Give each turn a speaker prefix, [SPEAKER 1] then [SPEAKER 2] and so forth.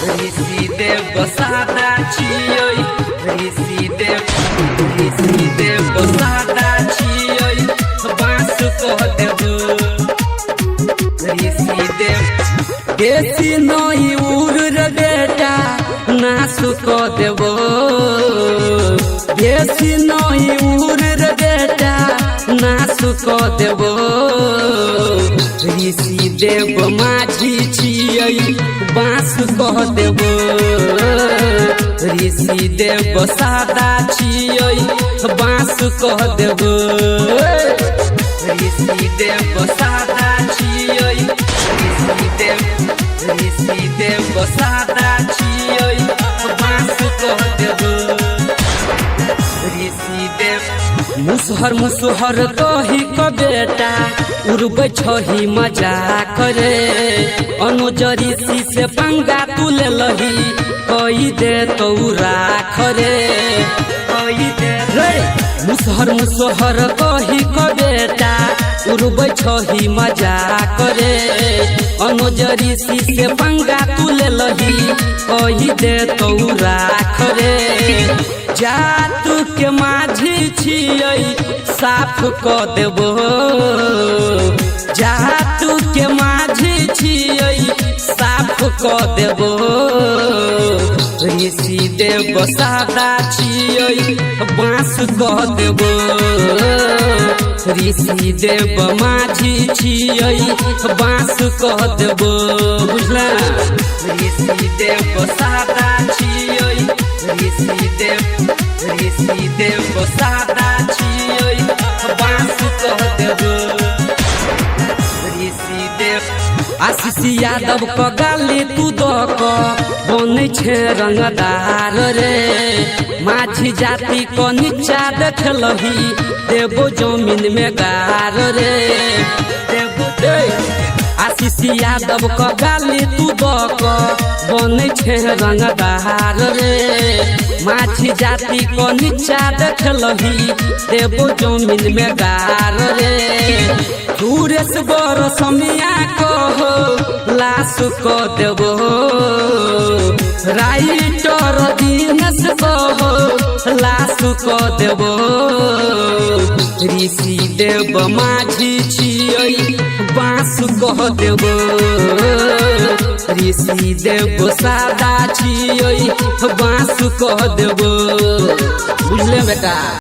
[SPEAKER 1] ऋषि देव सादा छियै ऋषि देव सादा छियै बांस कह देबो ऋषि देव बेसी नहीं उड़ रे बेटा नाश कह देबो बेसी नहीं उड़ रे बेटा नाश कह देबो ऋषि देव माझी छियै बांस कह देबो ऋषि देव सादा छियै बांस कह देबो ऋषि देव सादा छियै ऋषि देव सादा छियै बांस कह देबो ऋषि देव मुसहर कही क बेटा उड़बै छही मजा करे अनुज ऋषि से पंगा तू ले लही कही दे तो राख रे कही दे मुसहर कही क बेटा उड़बै छही मजा करे अनुज ऋषि से पंगा तू ले लही कही दे तो राख रे जात के माझी छियै साफ क देबो जात के माझी छियै साफ क देबो ऋषि देव सादा छियै बांस कह देबो ऋषि देव माझी छियै बांस कह देबो बुझला ऋषि देव सादा छियै ऋषि देव सादा छियै बांस कह देबो ऋषि देव आशीष यादव क गाली तू दक बनै छै रंगदार रे माझी जाति क नीचा देखलही देबो जमीन में गार रे देबो आशीष यादव क गाली तू दक बनै छै रंगदार रे माझी जाति क नीचा देखलही देबो जमीन में गार रे सुरेश बर समिया कहो लाश क देबो राइटर दिनेश कहो लाश क देबो ऋषि देव माझी छियै बांस कह देबो ऋषि देव सादा छियै बांस कह देबो बुझले बेटा।